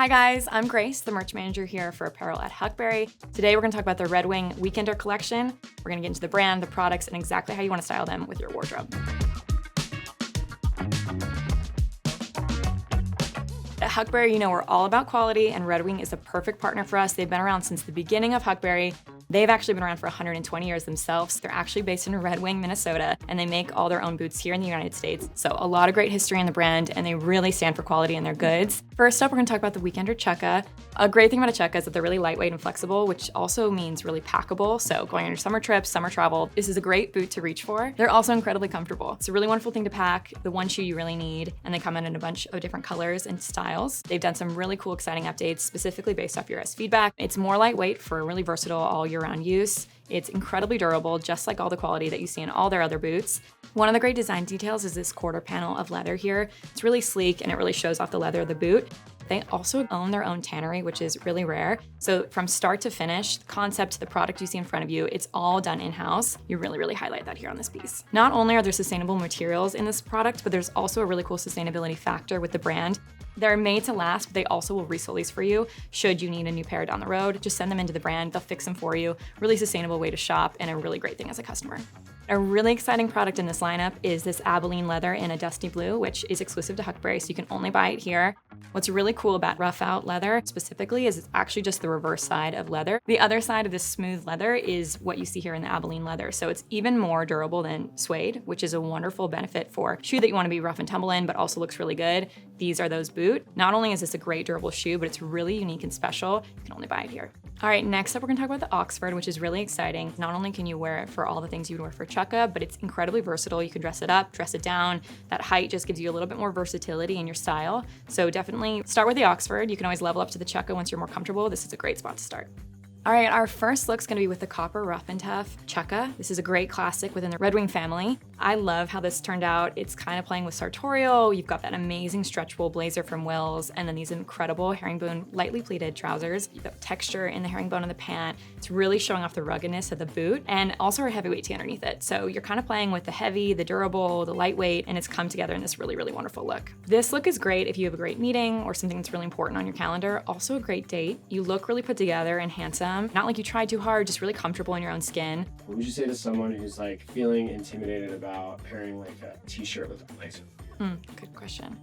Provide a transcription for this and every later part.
Hi guys, I'm Grace, the merch manager here for apparel at Huckberry. Today we're going to talk about the Red Wing Weekender collection. We're going to get into the brand, the products, and exactly how you want to style them with your wardrobe. At Huckberry, you know we're all about quality, and Red Wing is a perfect partner for us. They've been around since the beginning of Huckberry. They've actually been around for 120 years themselves. They're actually based in Red Wing, Minnesota, and they make all their own boots here in the United States. So a lot of great history in the brand, and they really stand for quality in their goods. First up, we're gonna talk about the Weekender Chukka. A great thing about a Chukka is that they're really lightweight and flexible, which also means really packable. So going on your summer trips, summer travel, this is a great boot to reach for. They're also incredibly comfortable. It's a really wonderful thing to pack, the one shoe you really need, and they come in a bunch of different colors and styles. They've done some really cool, exciting updates, specifically based off your US feedback. It's more lightweight for really versatile all year round use. It's incredibly durable, just like all the quality that you see in all their other boots. One of the great design details is this quarter panel of leather here. It's really sleek and it really shows off the leather of the boot. They also own their own tannery, which is really rare. So from start to finish, concept to the product you see in front of you, it's all done in-house. You really highlight that here on this piece. Not only are there sustainable materials in this product, but there's also a really cool sustainability factor with the brand. They're made to last, but they also will resell these for you should you need a new pair down the road. Just send them into the brand, they'll fix them for you. Really sustainable way to shop and a really great thing as a customer. A really exciting product in this lineup is this Abilene leather in a dusty blue, which is exclusive to Huckberry, so you can only buy it here. What's really cool about rough out leather specifically is it's actually just the reverse side of leather. The other side of this smooth leather is what you see here in the Abilene leather. So it's even more durable than suede, which is a wonderful benefit for a shoe that you want to be rough and tumble in, but also looks really good. These are those boots. Not only is this a great durable shoe, but it's really unique and special. You can only buy it here. All right, next up, we're gonna talk about the Oxford, which is really exciting. Not only can you wear it for all the things you would wear for Chukka, but it's incredibly versatile. You can dress it up, dress it down. That height just gives you a little bit more versatility in your style. So definitely start with the Oxford. You can always level up to the Chukka once you're more comfortable. This is a great spot to start. All right, our first look's gonna be with the copper rough and tough Chukka. This is a great classic within the Red Wing family. I love how this turned out. It's kind of playing with sartorial. You've got that amazing stretchable blazer from Wills, and then these incredible herringbone lightly pleated trousers. You've got texture in the herringbone of the pant. It's really showing off the ruggedness of the boot and also a heavyweight tee underneath it. So you're kind of playing with the heavy, the durable, the lightweight, and it's come together in this really wonderful look. This look is great if you have a great meeting or something that's really important on your calendar. Also a great date. You look really put together and handsome. Not like you tried too hard, just really comfortable in your own skin. What would you say to someone who's like feeling intimidated about pairing like a t-shirt with a blazer? Good question.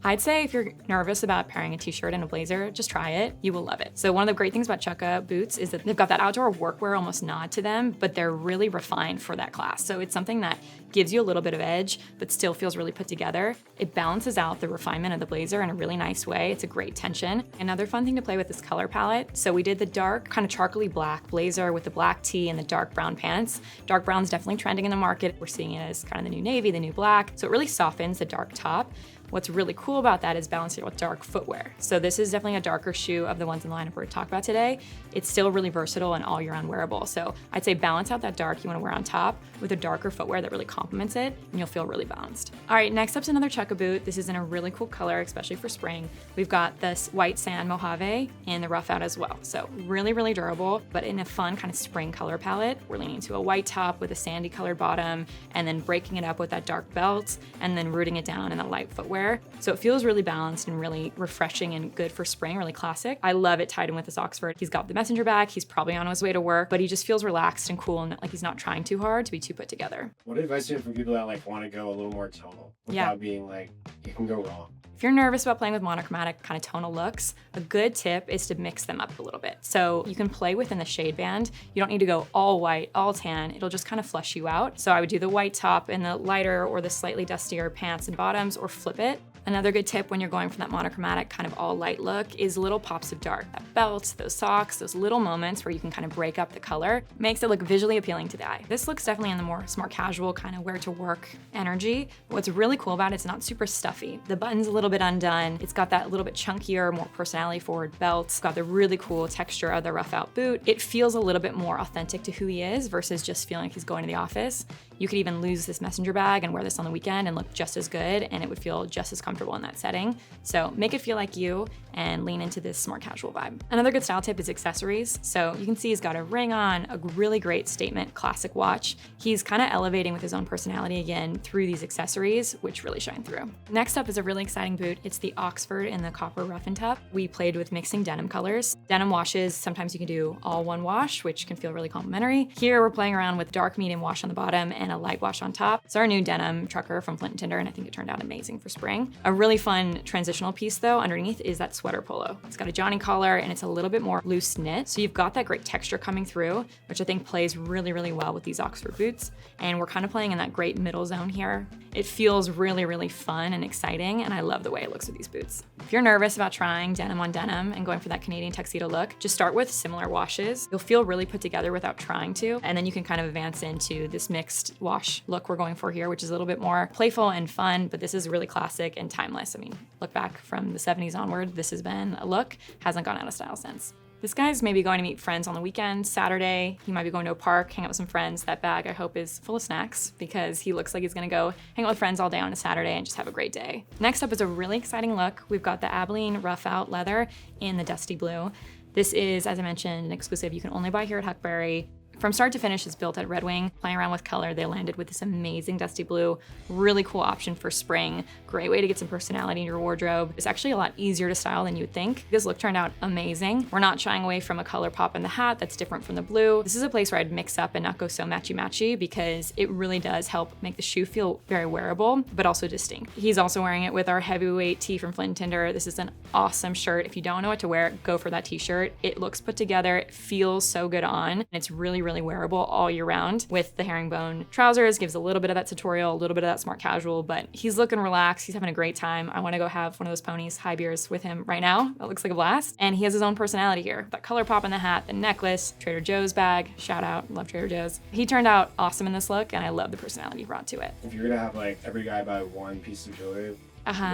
I'd say if you're nervous about pairing a t-shirt and a blazer, just try it. You will love it. So one of the great things about Chukka boots is that they've got that outdoor workwear almost nod to them, but they're really refined for that class. So it's something that gives you a little bit of edge, but still feels really put together. It balances out the refinement of the blazer in a really nice way. It's a great tension. Another fun thing to play with is color palette. So we did the dark, kind of charcoaly black blazer with the black tee and the dark brown pants. Dark brown's definitely trending in the market. We're seeing it as kind of the new navy, the new black. So it really softens the dark top. What's really cool about that is balancing it with dark footwear. So this is definitely a darker shoe of the ones in the lineup we're gonna talk about today. It's still really versatile and all year round wearable. So I'd say balance out that dark you wanna wear on top with a darker footwear that really complements it, and you'll feel really balanced. All right, next up's another Chukka boot. This is in a really cool color, especially for spring. We've got this white sand Mojave in the rough out as well. So really durable, but in a fun kind of spring color palette. We're leaning to a white top with a sandy colored bottom, and then breaking it up with that dark belt, and then rooting it down in a light footwear. So it feels really balanced and really refreshing and good for spring, really classic. I love it tied in with this Oxford. He's got the messenger bag, he's probably on his way to work, but he just feels relaxed and cool and like he's not trying too hard to be too put together. What advice do you have for people that like want to go a little more tonal without being like, you can go wrong? If you're nervous about playing with monochromatic kind of tonal looks, a good tip is to mix them up a little bit. So you can play within the shade band. You don't need to go all white, all tan. It'll just kind of flush you out. So I would do the white top and the lighter or the slightly dustier pants and bottoms, or flip it. Another good tip when you're going from that monochromatic kind of all light look is little pops of dark. That belt, those socks, those little moments where you can kind of break up the color makes it look visually appealing to the eye. This looks definitely in the more smart casual kind of wear to work energy. But what's really cool about it's not super stuffy. The button's a little bit undone. It's got that little bit chunkier, more personality forward belt. It's got the really cool texture of the rough out boot. It feels a little bit more authentic to who he is versus just feeling like he's going to the office. You could even lose this messenger bag and wear this on the weekend and look just as good, and it would feel just as comfortable comfortable in that setting. So make it feel like you and lean into this smart casual vibe. Another good style tip is accessories. So you can see he's got a ring on, a really great statement classic watch. He's kind of elevating with his own personality again through these accessories, which really shine through. Next up is a really exciting boot. It's the Oxford in the copper rough and tough. We played with mixing denim colors. Denim washes, sometimes you can do all one wash, which can feel really complimentary. Here we're playing around with dark medium wash on the bottom and a light wash on top. It's our new denim trucker from Flint & Tinder, and I think it turned out amazing for spring. A really fun transitional piece though underneath is that sweater polo. It's got a Johnny collar and it's a little bit more loose knit. So you've got that great texture coming through, which I think plays really, really well with these Oxford boots. And we're kind of playing in that great middle zone here. It feels really, really fun and exciting, and I love the way it looks with these boots. If you're nervous about trying denim on denim and going for that Canadian tuxedo look, just start with similar washes. You'll feel really put together without trying to, and then you can kind of advance into this mixed wash look we're going for here, which is a little bit more playful and fun, but this is really classic and timeless. I mean, look back from the 70s onward, this has been a look, hasn't gone out of style since. This guy's maybe going to meet friends on the weekend, Saturday. He might be going to a park, hang out with some friends. That bag, I hope, is full of snacks because he looks like he's gonna go hang out with friends all day on a Saturday and just have a great day. Next up is a really exciting look. We've got the Abilene Rough Out leather in the dusty blue. This is, as I mentioned, an exclusive you can only buy here at Huckberry. From start to finish, it's built at Red Wing. Playing around with color, they landed with this amazing dusty blue. Really cool option for spring. Great way to get some personality in your wardrobe. It's actually a lot easier to style than you would think. This look turned out amazing. We're not shying away from a color pop in the hat that's different from the blue. This is a place where I'd mix up and not go so matchy-matchy because it really does help make the shoe feel very wearable, but also distinct. He's also wearing it with our heavyweight tee from Flint & Tinder. This is an awesome shirt. If you don't know what to wear, go for that t-shirt. It looks put together, it feels so good on, and it's really, really wearable all year round. With the herringbone trousers, gives a little bit of that tutorial, a little bit of that smart casual, but he's looking relaxed. He's having a great time. I want to go have one of those ponies, high beers with him right now. That looks like a blast. And he has his own personality here. That color pop in the hat, the necklace, Trader Joe's bag, shout out, love Trader Joe's. He turned out awesome in this look, and I love the personality he brought to it. If you're gonna have like every guy buy one piece of jewelry,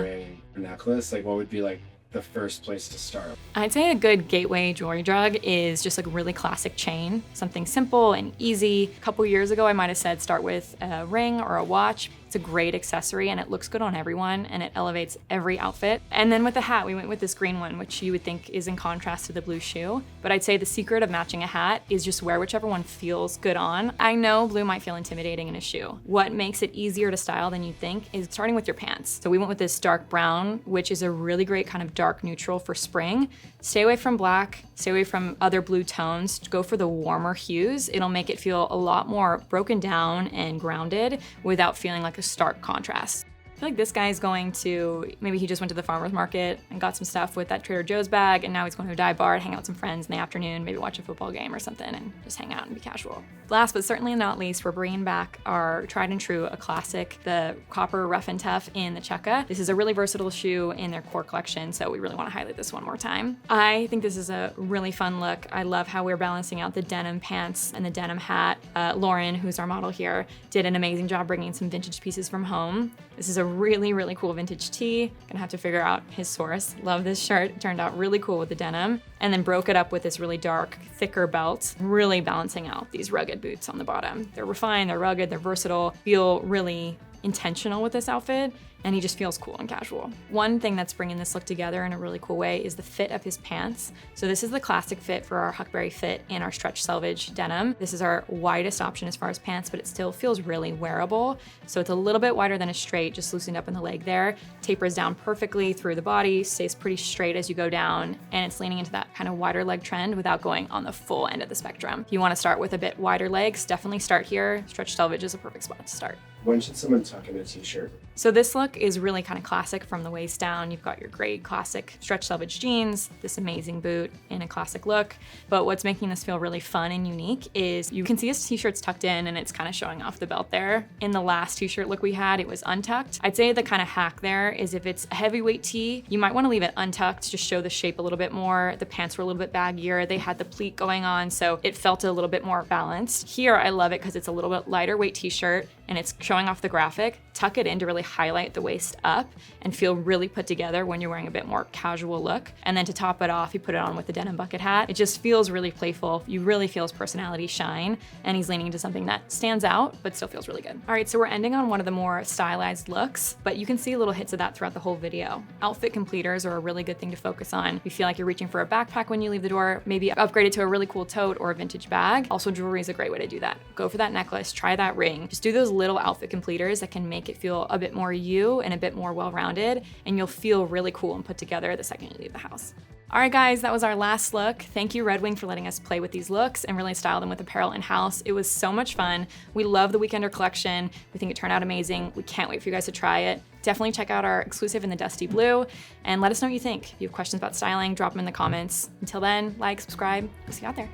ring, or necklace, like what would be like the first place to start? I'd say a good gateway jewelry drug is just like a really classic chain, something simple and easy. A couple years ago, I might have said start with a ring or a watch. It's a great accessory and it looks good on everyone and it elevates every outfit. And then with the hat, we went with this green one, which you would think is in contrast to the blue shoe. But I'd say the secret of matching a hat is just wear whichever one feels good on. I know blue might feel intimidating in a shoe. What makes it easier to style than you think is starting with your pants. So we went with this dark brown, which is a really great kind of dark neutral for spring. Stay away from black, stay away from other blue tones, go for the warmer hues. It'll make it feel a lot more broken down and grounded without feeling like a stark contrast. I feel like this guy is going to, maybe he just went to the farmer's market and got some stuff with that Trader Joe's bag, and now he's going to a dive bar, hang out with some friends in the afternoon, maybe watch a football game or something, and just hang out and be casual. Last but certainly not least, we're bringing back our tried and true, a classic, the copper rough and tough in the Chukka. This is a really versatile shoe in their core collection, so we really want to highlight this one more time. I think this is a really fun look. I love how we're balancing out the denim pants and the denim hat. Lauren, who's our model here, did an amazing job bringing some vintage pieces from home. This is a really, really cool vintage tee. Gonna have to figure out his source. Love this shirt. It turned out really cool with the denim. And then broke it up with this really dark, thicker belt, really balancing out these rugged boots on the bottom. They're refined, they're rugged, they're versatile, feel really intentional with this outfit, and he just feels cool and casual. One thing that's bringing this look together in a really cool way is the fit of his pants. So this is the classic fit for our Huckberry fit in our stretch selvage denim. This is our widest option as far as pants, but it still feels really wearable. So it's a little bit wider than a straight, just loosened up in the leg there. Tapers down perfectly through the body, stays pretty straight as you go down, and it's leaning into that kind of wider leg trend without going on the full end of the spectrum. If you want to start with a bit wider legs, definitely start here. Stretch selvage is a perfect spot to start. When should someone tuck in a t-shirt? So this look is really kind of classic from the waist down. You've got your great classic stretch selvage jeans, this amazing boot in a classic look. But what's making this feel really fun and unique is you can see his t-shirt's tucked in and it's kind of showing off the belt there. In the last t-shirt look we had, it was untucked. I'd say the kind of hack there is if it's a heavyweight tee, you might want to leave it untucked to just show the shape a little bit more. The pants were a little bit baggier. They had the pleat going on, so it felt a little bit more balanced. Here, I love it because it's a little bit lighter weight t-shirt. and it's showing off the graphic, tuck it in to really highlight the waist up and feel really put together when you're wearing a bit more casual look. And then to top it off, you put it on with the denim bucket hat. It just feels really playful. You really feel his personality shine, and he's leaning into something that stands out, but still feels really good. All right, so we're ending on one of the more stylized looks, but you can see little hits of that throughout the whole video. Outfit completers are a really good thing to focus on. You feel like you're reaching for a backpack when you leave the door, maybe upgrade it to a really cool tote or a vintage bag. Also, jewelry is a great way to do that. Go for that necklace, try that ring. Just do those little outfit completers that can make it feel a bit more you and a bit more well-rounded, and you'll feel really cool and put together the second you leave the house. All right, guys, that was our last look. Thank you, Red Wing, for letting us play with these looks and really style them with apparel in-house. It was so much fun. We love the Weekender collection. We think it turned out amazing. We can't wait for you guys to try it. Definitely check out our exclusive in the dusty blue and let us know what you think. If you have questions about styling, drop them in the comments. Until then, like, subscribe. We'll see you out there.